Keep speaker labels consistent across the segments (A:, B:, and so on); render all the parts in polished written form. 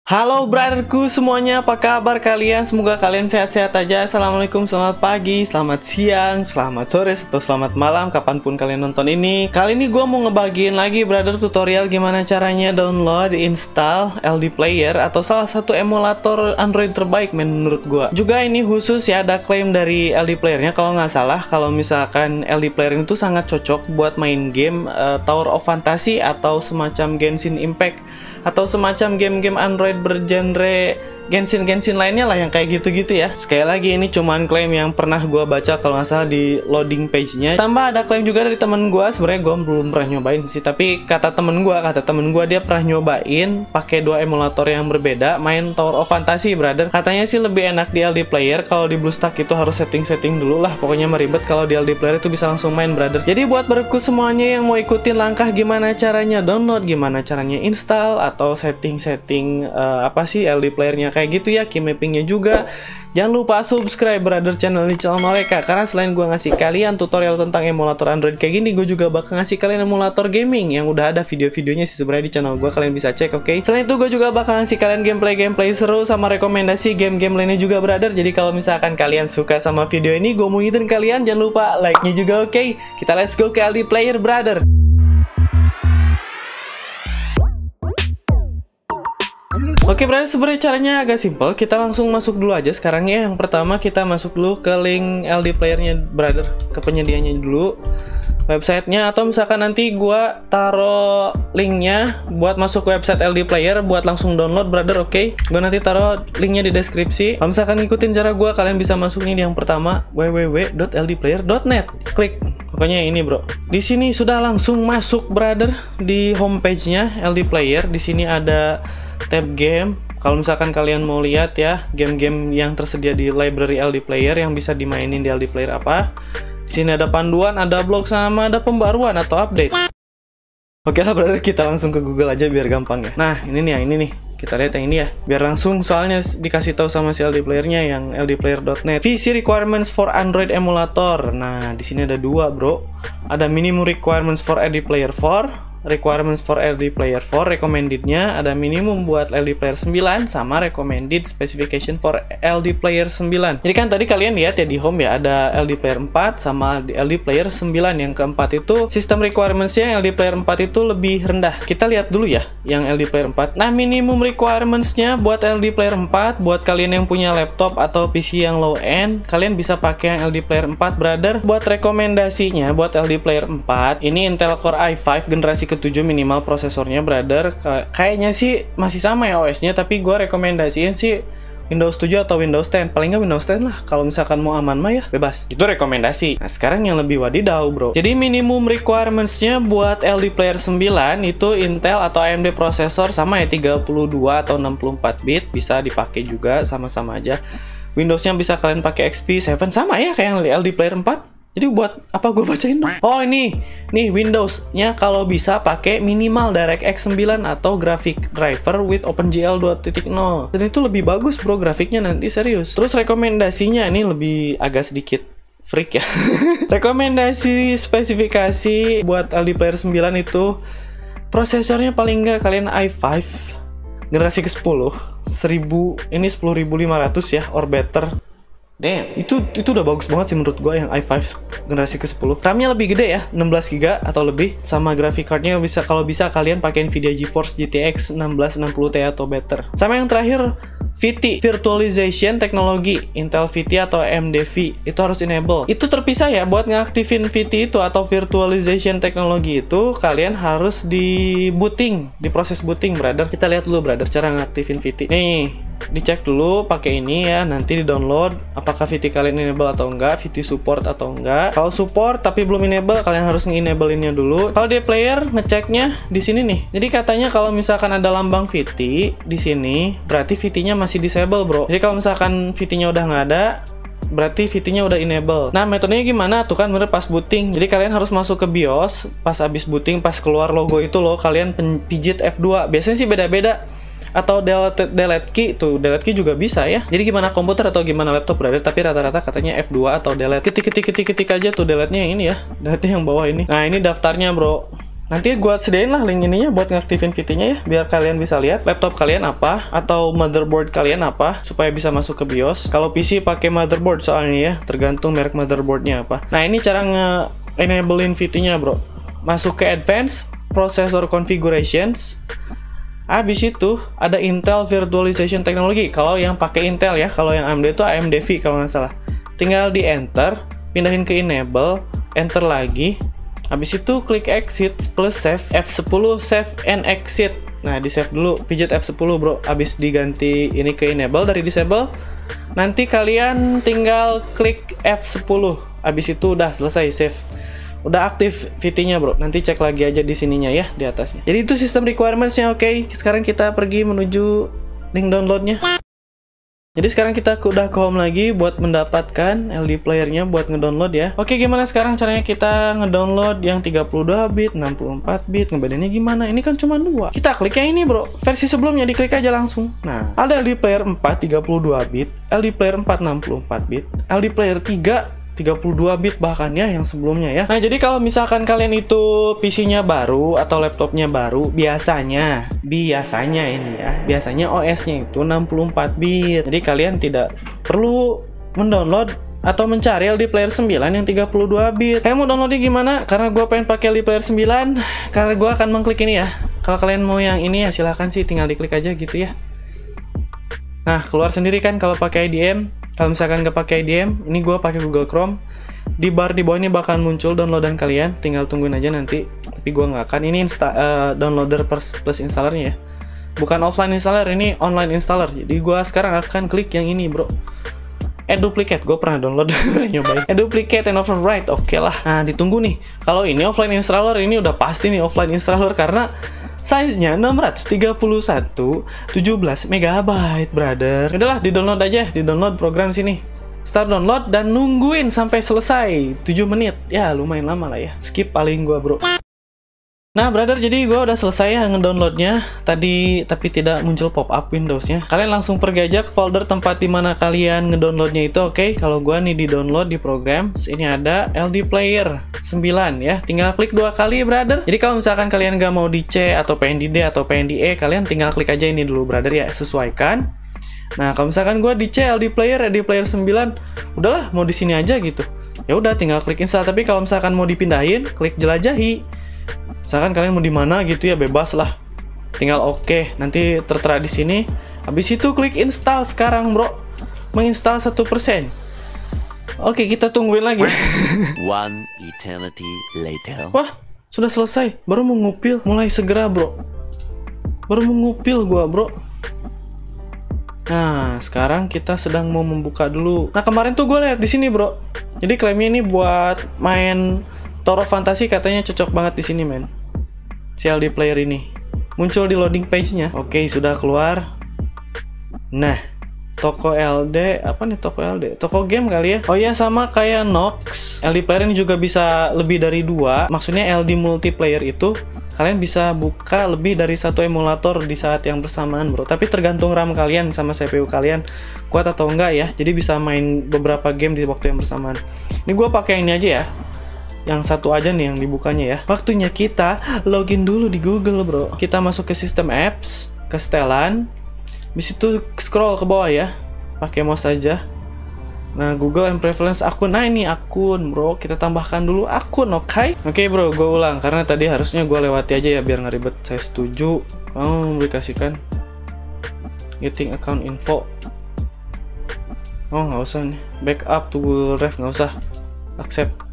A: Halo brotherku semuanya, apa kabar kalian? Semoga kalian sehat-sehat aja. Assalamualaikum, selamat pagi, selamat siang, selamat sore, atau selamat malam kapanpun kalian nonton ini. Kali ini gue mau ngebagiin lagi brother tutorial gimana caranya download, install LD Player atau salah satu emulator Android terbaik menurut gue. Juga ini khusus ya, ada klaim dari LD Player-nya kalau nggak salah. Kalau misalkan LD Player itu sangat cocok buat main game Tower of Fantasy atau semacam Genshin Impact atau semacam game-game Android bergenre Genshin lainnya lah yang kayak gitu-gitu ya. Sekali lagi ini cuman klaim yang pernah gue baca kalau nggak salah di loading page-nya. Tambah ada klaim juga dari temen gue. Sebenarnya gue belum pernah nyobain sih, tapi kata temen gue dia pernah nyobain pakai dua emulator yang berbeda main Tower of Fantasy brother. Katanya sih lebih enak di LD Player. Kalau di BlueStack itu harus setting-setting dulu lah. Pokoknya meribet. Kalau di LD Player itu bisa langsung main brother. Jadi buat berku semuanya yang mau ikutin langkah gimana caranya download, gimana caranya install atau setting-setting apa sih LD Player-nya kayak gitu ya, key mappingnya juga. Jangan lupa subscribe brother channel mereka, karena selain gue ngasih kalian tutorial tentang emulator Android kayak gini, gue juga bakal ngasih kalian emulator gaming yang udah ada video-videonya sih sebenarnya di channel gue, kalian bisa cek, oke? Selain itu gue juga bakal ngasih kalian gameplay seru sama rekomendasi game-game lainnya juga brother. Jadi kalau misalkan kalian suka sama video ini, gue mau ngingetin kalian jangan lupa like-nya juga, oke? Kita let's go ke LD Player brother. Oke brother, sebenarnya caranya agak simpel. Kita langsung masuk dulu aja sekarang ya. Yang pertama kita masuk dulu ke link LD Player-nya brother, ke penyediaannya dulu, websitenya, atau misalkan nanti gua taruh linknya buat masuk ke website LD Player buat langsung download brother, oke? Gua nanti taruh linknya di deskripsi. Kalau misalkan ngikutin cara gua, kalian bisa masuk nih di yang pertama, www.ldplayer.net. Klik. Pokoknya ini bro. Di sini sudah langsung masuk brother di homepage-nya LD Player. Di sini ada tab game. Kalau misalkan kalian mau lihat ya game-game yang tersedia di library LD Player yang bisa dimainin di LD Player apa. Di sini ada panduan, ada blog, sama ada pembaruan atau update. Oke lah brother, kita langsung ke Google aja biar gampang ya. Nah, ini nih yang ini nih. Kita lihat yang ini ya. Biar langsung, soalnya dikasih tahu sama si LD Player-nya yang ldplayer.net. VC requirements for Android emulator. Nah, di sini ada dua, bro. Ada minimum requirements for LD Player 4, requirements for LD Player 4, recommended-nya ada minimum buat LD Player 9 sama recommended specification for LD Player 9. Jadi kan tadi kalian lihat ya di home ya, ada LD Player 4 sama LD Player 9. Yang keempat itu sistem requirements-nya yang LD Player 4 itu lebih rendah. Kita lihat dulu ya yang LD Player 4. Nah, minimum requirements-nya buat LD Player 4, buat kalian yang punya laptop atau PC yang low end, kalian bisa pakai yang LD Player 4 brother. Buat rekomendasinya buat LD Player 4, ini Intel Core i5 generasi ke-7 minimal prosesornya brother. Kayaknya sih masih sama ya OS-nya, tapi gue rekomendasiin sih Windows 7 atau Windows 10. Paling nggak Windows 10 lah. Kalau misalkan mau aman mah ya bebas. Itu rekomendasi. Nah, sekarang yang lebih wadidaw bro. Jadi minimum requirements-nya buat LD Player 9 itu Intel atau AMD prosesor sama ya, 32 atau 64 bit. Bisa dipakai juga, sama-sama aja. Windows-nya bisa kalian pakai XP 7 sama ya kayak yang LD Player 4. Jadi buat apa gue bacain dong? Oh ini, nih Windows-nya kalau bisa pakai minimal DirectX 9 atau graphic driver with OpenGL 2.0. Dan itu lebih bagus bro grafiknya nanti, serius. Terus rekomendasinya ini lebih agak sedikit freak ya. Rekomendasi spesifikasi buat LD Player 9 itu prosesornya paling nggak kalian i5 generasi ke-10 ini 10.500 ya or better. Damn, itu udah bagus banget sih menurut gue yang i5 generasi ke-10. RAM-nya lebih gede ya, 16GB atau lebih. Sama graphic card-nya bisa, kalau bisa kalian pakai Nvidia GeForce GTX 1660 Ti atau better. Sama yang terakhir, VT, Virtualization Technology, Intel VT atau AMD-V, itu harus enable. Itu terpisah ya, buat ngaktifin VT itu atau Virtualization Technology itu, kalian harus di booting, di proses booting brother. Kita lihat dulu brother cara ngaktifin VT. Nih, dicek dulu pakai ini ya, nanti di download apakah VT kalian enable atau enggak, VT support atau enggak. Kalau support tapi belum enable, kalian harus nge-enable-nya dulu. Kalau di player ngeceknya di sini nih. Jadi katanya kalau misalkan ada lambang VT di sini, berarti VT-nya masih disable bro. Jadi kalau misalkan VT-nya udah nggak ada, berarti VT-nya udah enable. Nah, metodenya gimana? Tuh kan bener pas booting. Jadi kalian harus masuk ke BIOS, pas abis booting, pas keluar logo itu loh, kalian pijit F2. Biasanya sih beda-beda. Atau delete key, tuh delete key juga bisa ya. Jadi gimana komputer atau gimana laptop brother, tapi rata-rata katanya F2 atau delete. Ketik aja tuh delete-nya yang ini ya. Delete yang bawah ini. Nah, ini daftarnya bro. Nanti gua sediain lah link ininya buat ngaktifin VT-nya ya, biar kalian bisa lihat laptop kalian apa atau motherboard kalian apa supaya bisa masuk ke BIOS. Kalau PC pakai motherboard soalnya ya, tergantung merek motherboardnya apa. Nah, ini cara nge-enablein VT-nya, bro. Masuk ke Advanced Processor Configurations. Habis itu ada Intel Virtualization Technology. Kalau yang pakai Intel ya, kalau yang AMD itu AMD-V kalau nggak salah. Tinggal di enter, pindahin ke enable, enter lagi. Habis itu klik exit plus save, F10 save and exit. Nah, di save dulu, pijat F10 bro. Habis diganti ini ke enable dari disable. Nanti kalian tinggal klik F10. Habis itu udah selesai save. Udah aktif VT-nya bro. Nanti cek lagi aja di sininya ya, di atasnya. Jadi itu sistem requirements-nya, oke. Sekarang kita pergi menuju link download-nya. Jadi sekarang kita udah ke home lagi buat mendapatkan LD player-nya buat ngedownload ya. Oke, gimana sekarang caranya kita ngedownload yang 32 bit, 64 bit, ngebedainnya gimana? Ini kan cuma 2. Kita klik yang ini bro, versi sebelumnya diklik aja langsung. Nah, ada LD player 4 32 bit, LD player 4 64 bit, LD player 3 32 bit bahkan ya yang sebelumnya ya. Nah, jadi kalau misalkan kalian itu PC-nya baru atau laptopnya baru, biasanya ini ya, biasanya OS-nya itu 64 bit. Jadi kalian tidak perlu mendownload atau mencari LD player 9 yang 32 bit. Kayak mau downloadnya gimana? Karena gue pengen pakai LD player 9, karena gue akan mengklik ini ya. Kalau kalian mau yang ini ya silahkan sih, tinggal diklik aja gitu ya. Nah, keluar sendiri kan kalau pakai IDM. Kalau misalkan nggak pakai IDM, ini gue pakai Google Chrome. Di bar di bawah ini bakal muncul downloadan kalian, tinggal tungguin aja nanti. Tapi gue nggak akan. Ini downloader plus installernya ya. Bukan offline installer, ini online installer. Jadi gue sekarang akan klik yang ini bro. Add duplicate, gue pernah download nyobain. Add duplicate and overwrite, oke lah. Nah, ditunggu nih. Kalau ini offline installer, ini udah pasti nih offline installer karena size-nya 631 17 MB, brother. Udahlah, di-download aja, di-download program sini. Start download dan nungguin sampai selesai 7 menit. Ya, lumayan lama lah ya. Skip paling gua, bro. Nah, brother, jadi gua udah selesai ya ngedownloadnya tadi, tapi tidak muncul pop-up Windows-nya. Kalian langsung pergi aja ke folder tempat dimana kalian ngedownloadnya itu, oke? Kalau gua nih di-download di program, ini ada LD Player 9 ya. Tinggal klik 2 kali, brother. Jadi kalau misalkan kalian nggak mau di C atau pengen di D atau pengen di E, kalian tinggal klik aja ini dulu, brother ya. Sesuaikan. Nah, kalau misalkan gua di C LD Player 9, udahlah mau di sini aja gitu. Ya udah, tinggal klik install. Tapi kalau misalkan mau dipindahin, klik jelajahi. Misalkan kalian mau di mana gitu ya, bebas lah. Tinggal oke, nanti tertera di sini. Habis itu klik install sekarang, bro. Menginstal 1%. Oke, kita tungguin lagi.
B: One eternity later.
A: Wah, sudah selesai. Baru mau ngupil, mulai segera, bro. Baru mau ngupil gua, bro. Nah, sekarang kita sedang mau membuka dulu. Nah, kemarin tuh gue lihat di sini, bro. Jadi klaimnya ini buat main Tower of Fantasy, katanya cocok banget di sini, men. CLD player ini muncul di loading page-nya. Oke, sudah keluar. Nah, toko LD apa nih, toko LD? Toko game kali ya. Oh iya, sama kayak Nox. LD player ini juga bisa lebih dari 2. Maksudnya LD multiplayer itu kalian bisa buka lebih dari 1 emulator di saat yang bersamaan, bro. Tapi tergantung RAM kalian sama CPU kalian kuat atau enggak ya. Jadi bisa main beberapa game di waktu yang bersamaan. Ini gue pakai ini aja ya. Yang satu aja nih yang dibukanya ya. Waktunya kita login dulu di Google, bro. Kita masuk ke sistem apps, ke setelan. Habis itu scroll ke bawah ya. Pakai mouse aja. Nah, Google and Preference akun. Nah, ini akun, bro. Kita tambahkan dulu akun, oke? Oke, bro. Gue ulang. Karena tadi harusnya gue lewati aja ya, biar nggak ribet. Saya setuju. Kamu memberikan getting account info. Oh, nggak usah nih. Backup to Google Drive, nggak usah. Accept.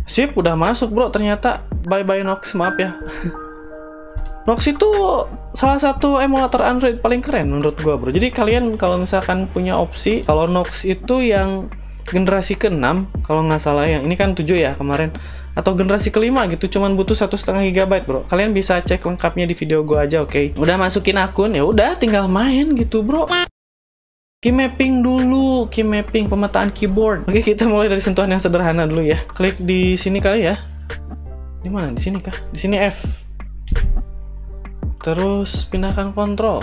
A: Sip, udah masuk, bro. Ternyata bye-bye Nox, maaf ya. Nox itu salah satu emulator Android paling keren menurut gua, bro. Jadi kalian kalau misalkan punya opsi, kalau Nox itu yang generasi ke-6, kalau nggak salah, yang ini kan 7 ya kemarin, atau generasi ke-5 gitu, cuman butuh 1,5 GB, bro. Kalian bisa cek lengkapnya di video gua aja, oke? Udah masukin akun, ya udah tinggal main gitu, bro. Key mapping dulu, key mapping pemetaan keyboard. Oke, kita mulai dari sentuhan yang sederhana dulu ya. Klik di sini kali ya. Di mana? Di sini kah? Di sini F. Terus pindahkan kontrol.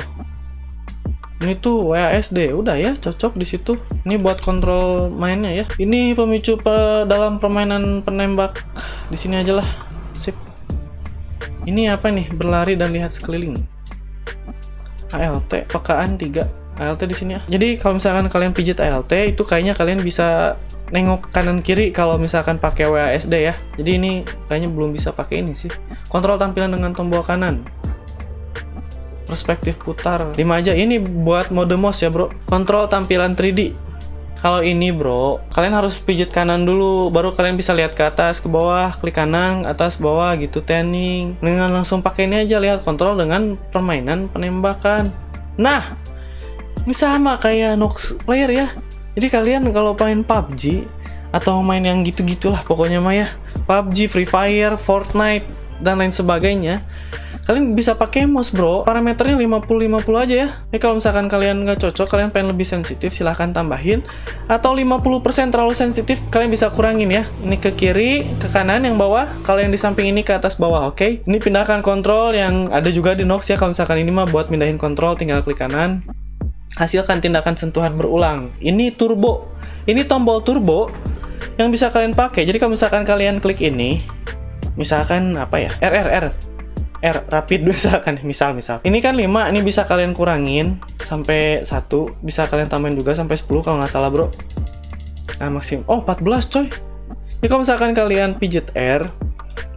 A: Ini tuh WASD, udah ya, cocok di situ. Ini buat kontrol mainnya ya. Ini pemicu dalam permainan penembak. Di sini aja lah. Sip. Ini apa nih? Berlari dan lihat sekeliling. ALT, pekaan 3. ALT di sini ya. Jadi kalau misalkan kalian pijit ALT, itu kayaknya kalian bisa nengok kanan kiri kalau misalkan pakai WASD ya. Jadi ini kayaknya belum bisa pakai ini sih. Kontrol tampilan dengan tombol kanan. Perspektif putar 5 aja. Ini buat mode mouse ya bro. Kontrol tampilan 3D. Kalau ini bro, kalian harus pijit kanan dulu, baru kalian bisa lihat ke atas, ke bawah, klik kanan, atas, bawah gitu, tanning. Dengan langsung pakai ini aja, lihat kontrol dengan permainan penembakan. Nah, ini sama kayak Nox Player ya. Jadi kalian kalau main PUBG atau main yang gitu-gitulah pokoknya mah ya, PUBG, Free Fire, Fortnite dan lain sebagainya, kalian bisa pakai mouse bro. Parameternya 50-50 aja ya. Kalau misalkan kalian nggak cocok, kalian pengen lebih sensitif, silahkan tambahin. Atau 50% terlalu sensitif, kalian bisa kurangin ya. Ini ke kiri, ke kanan, yang bawah. Kalau yang di samping ini ke atas bawah, oke? Ini pindahkan kontrol yang ada juga di Nox ya. Kalau misalkan ini mah buat pindahin kontrol, tinggal klik kanan. Hasilkan tindakan sentuhan berulang. Ini turbo. Ini tombol turbo yang bisa kalian pakai. Jadi kalau misalkan kalian klik ini, misalkan apa ya? R rapid misalkan, misal ini kan 5, ini bisa kalian kurangin sampai 1, bisa kalian tambahin juga sampai 10 kalau nggak salah bro. Nah maksimum 14 coy. Jadi kalau misalkan kalian pijit R,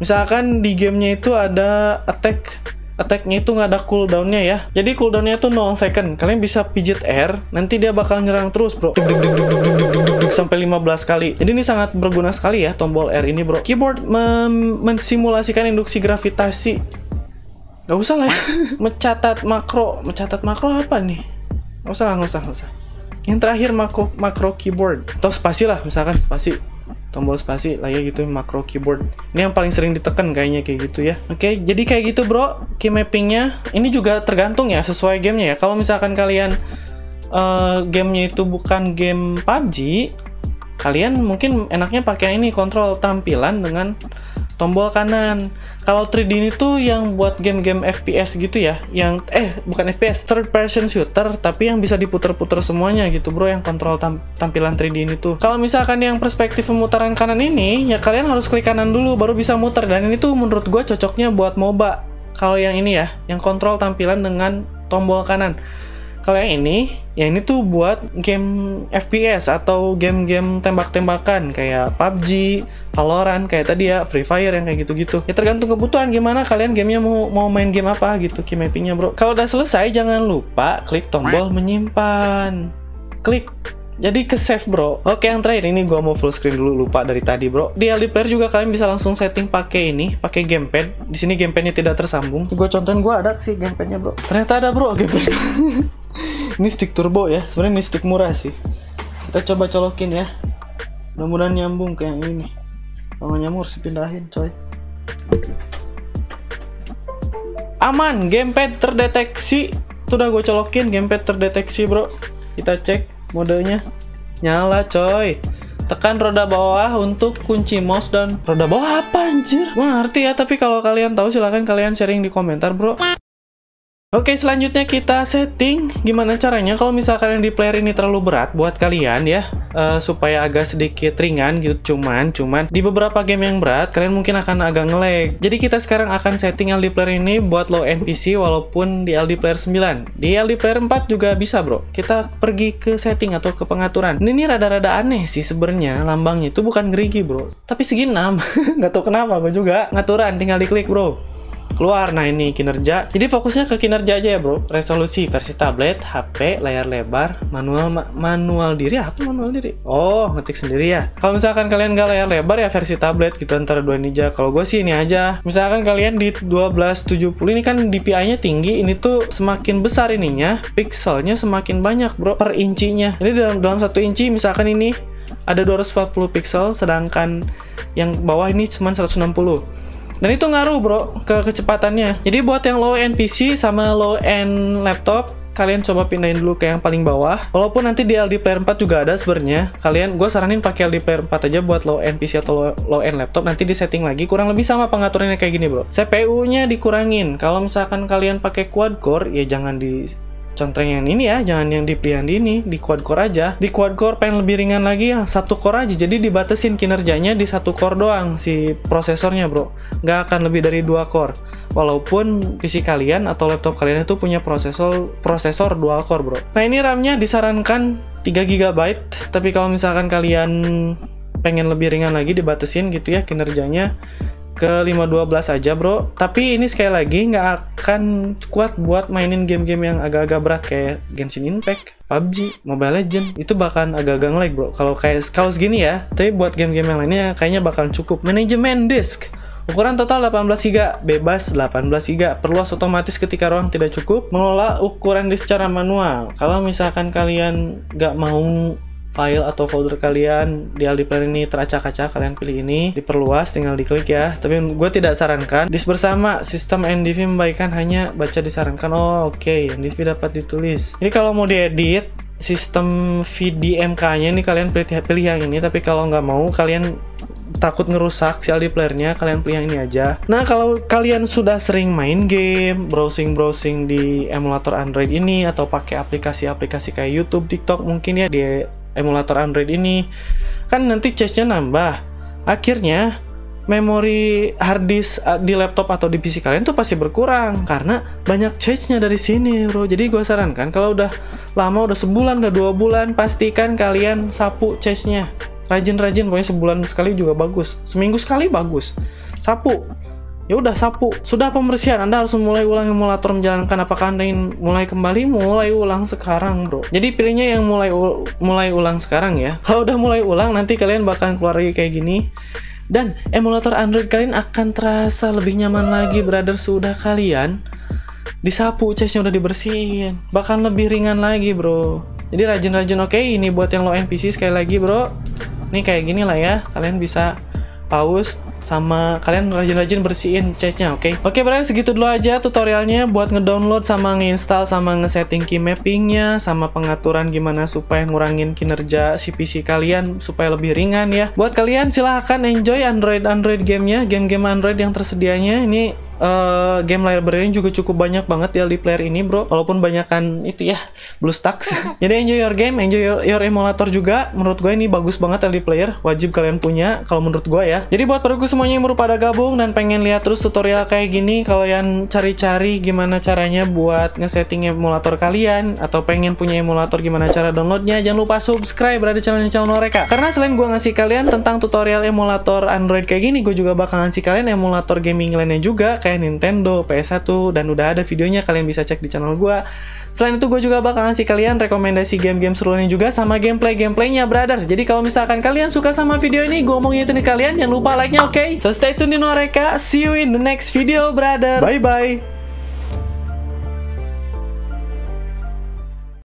A: misalkan di gamenya itu ada attack-nya itu nggak ada cooldownnya ya. Jadi cooldownnya itu 0 second. Kalian bisa pijit R, nanti dia bakal nyerang terus bro, sampai 15 kali. Jadi ini sangat berguna sekali ya tombol R ini bro. Keyboard mensimulasikan induksi gravitasi. Gak usah lah ya. Mencatat makro apa nih? Gak usah. Yang terakhir makro keyboard atau spasi lah, misalkan spasi, tombol spasi lah ya gitu, makro keyboard. Ini yang paling sering ditekan kayaknya kayak gitu ya. Oke, jadi kayak gitu bro key mappingnya. Ini juga tergantung ya sesuai gamenya ya. Kalau misalkan kalian gamenya itu bukan game PUBG, kalian mungkin enaknya pakai ini, kontrol tampilan dengan tombol kanan. Kalau 3D ini tuh yang buat game-game FPS gitu ya, yang bukan FPS, third person shooter, tapi yang bisa diputer-puter semuanya gitu bro, yang kontrol tampilan 3D ini tuh. Kalau misalkan yang perspektif pemutaran kanan ini, ya kalian harus klik kanan dulu baru bisa muter, dan ini tuh menurut gue cocoknya buat MOBA. Kalau yang ini ya, yang kontrol tampilan dengan tombol kanan. Kalau yang ini tuh buat game FPS atau game-game tembak-tembakan kayak PUBG, Valorant, kayak tadi ya, Free Fire yang kayak gitu-gitu. Ya tergantung kebutuhan gimana kalian gamenya mau main game apa gitu key mappingnya bro. Kalau udah selesai jangan lupa klik tombol menyimpan. Klik. Jadi ke save bro. Oke, yang terakhir ini gua mau full screen dulu, lupa dari tadi bro. Di LD Player juga kalian bisa langsung setting pakai pakai gamepad. Di sini gamepadnya tidak tersambung. Gua contohin, gua ada sih gamepadnya bro. Ternyata ada bro gamepad. Ini stick turbo ya. Sebenarnya ini stick murah sih. Kita coba colokin ya. Mudah-mudahan nyambung ke yang ini. Kalau nyambung harus dipindahin coy. Aman, gamepad terdeteksi. Itu udah gue colokin, gamepad terdeteksi bro. Kita cek modenya. Nyala coy. Tekan roda bawah untuk kunci mouse dan roda bawah apa anjir? Gue ngerti ya, tapi kalau kalian tahu silahkan kalian sharing di komentar bro. Oke, selanjutnya kita setting gimana caranya kalau misalkan yang di player ini terlalu berat buat kalian ya, supaya agak sedikit ringan gitu. Cuman di beberapa game yang berat kalian mungkin akan agak nge-lag. Jadi kita sekarang akan setting LD Player ini buat low NPC walaupun di LD Player 9. Di LD Player 4 juga bisa bro. Kita pergi ke setting atau ke pengaturan. Ini rada-rada aneh sih sebenarnya, lambangnya itu bukan gerigi bro, tapi segi 6. Nggak tahu kenapa, gue juga. Ngaturan tinggal diklik bro. Keluar. Nah ini kinerja, jadi fokusnya ke kinerja aja ya bro. Resolusi versi tablet, HP, layar lebar, manual diri. Apa manual diri? Oh, ngetik sendiri ya. Kalau misalkan kalian nggak layar lebar ya versi tablet gitu, antara dua ini aja. Kalau gue sih ini aja. Misalkan kalian di 1270 ini kan DPI-nya tinggi, ini tuh semakin besar ininya, pixelnya semakin banyak bro per incinya. Jadi dalam 1 inci misalkan ini ada 240 pixel, sedangkan yang bawah ini cuma 160. Dan itu ngaruh bro ke kecepatannya. Jadi buat yang low end PC sama low end laptop, kalian coba pindahin dulu ke yang paling bawah. Walaupun nanti di LD Player 4 juga ada sebenarnya. Gue saranin pakai LD Player 4 aja buat low end PC atau low end laptop. Nanti di setting lagi kurang lebih sama pengaturannya kayak gini bro. CPU-nya dikurangin. Kalau misalkan kalian pakai quad core, ya jangan contreng yang ini ya, jangan yang di pilihan di quad core aja. Di quad core pengen lebih ringan lagi ya, 1 core aja. Jadi dibatasin kinerjanya di 1 core doang si prosesornya bro, nggak akan lebih dari 2 core. Walaupun PC kalian atau laptop kalian itu punya prosesor dual core bro. Nah ini RAM-nya disarankan 3 GB, tapi kalau misalkan kalian pengen lebih ringan lagi dibatasin gitu ya kinerjanya ke 512 aja bro. Tapi ini sekali lagi nggak akan kuat buat mainin game-game yang agak-agak berat kayak Genshin Impact, PUBG, Mobile Legends. Itu bahkan agak-agak nge-lag bro kalau segini ya. Tapi buat game-game yang lainnya kayaknya bakal cukup. Manajemen disk, ukuran total 18 GB, bebas 18 GB, perluas otomatis ketika ruang tidak cukup. Mengelola ukuran disk secara manual. Kalau misalkan kalian nggak mau file atau folder kalian di LD Player ini teracak-acak, kalian pilih ini, diperluas, tinggal diklik ya. Tapi gue tidak sarankan. Disk bersama sistem NVDA membaikan hanya baca disarankan. Oh oke, NVDA dapat ditulis. Ini kalau mau diedit sistem VDMK-nya ini kalian pilih yang ini. Tapi kalau nggak mau, kalian takut ngerusak si LD Player-nya, kalian pilih yang ini aja. Nah kalau kalian sudah sering main game, browsing di emulator Android ini, atau pakai aplikasi-aplikasi kayak YouTube, TikTok mungkin ya di emulator Android ini, kan nanti cache-nya nambah. Akhirnya memori hard disk di laptop atau di PC kalian tuh pasti berkurang karena banyak cache-nya dari sini bro. Jadi gue sarankan kalau udah lama, udah sebulan, udah 2 bulan, pastikan kalian sapu cache-nya. Rajin-rajin, pokoknya sebulan sekali juga bagus, seminggu sekali bagus. Sapu. Ya udah sapu. Sudah pembersihan, Anda harus mulai ulang emulator menjalankan. Apakah Anda ingin mulai kembali? Mulai ulang sekarang bro. Jadi pilihnya yang mulai ulang sekarang ya. Kalau udah mulai ulang nanti kalian bakal keluar lagi kayak gini. Dan emulator Android kalian akan terasa lebih nyaman lagi brother. Sudah kalian disapu, cache-nya udah dibersihin, bahkan lebih ringan lagi bro. Jadi rajin-rajin. Oke, ini buat yang low end PC sekali lagi bro. Ini kayak gini lah ya, kalian bisa pause sama kalian rajin-rajin bersihin cache-nya. Oke, berarti segitu dulu aja tutorialnya buat ngedownload sama ngeinstall sama ngesetting key mappingnya, sama pengaturan gimana supaya ngurangin kinerja si PC kalian supaya lebih ringan ya. Buat kalian silahkan enjoy Android gamenya, game-game Android yang tersedianya. Ini game library juga cukup banyak banget ya di player ini bro, walaupun banyakan itu ya BlueStacks. Jadi enjoy your game, enjoy your emulator juga. Menurut gue ini bagus banget LD Player, wajib kalian punya kalau menurut gue ya. Jadi buat pergu semuanya yang baru pada gabung dan pengen lihat terus tutorial kayak gini, kalian cari-cari gimana caranya buat ngesetting emulator kalian, atau pengen punya emulator gimana cara downloadnya, jangan lupa subscribe berada channel Noreka. Karena selain gue ngasih kalian tentang tutorial emulator Android kayak gini, gue juga bakal ngasih kalian emulator gaming lainnya juga kayak Nintendo, PS1, dan udah ada videonya, kalian bisa cek di channel gue. Selain itu gue juga bakal ngasih kalian rekomendasi game-game seru lainnya juga sama gameplaynya brother. Jadi kalau misalkan kalian suka sama video ini, gue mau ngingetin kalian jangan lupa like-nya, oke? So stay tune di Noreka, see you in the next video brother. Bye bye.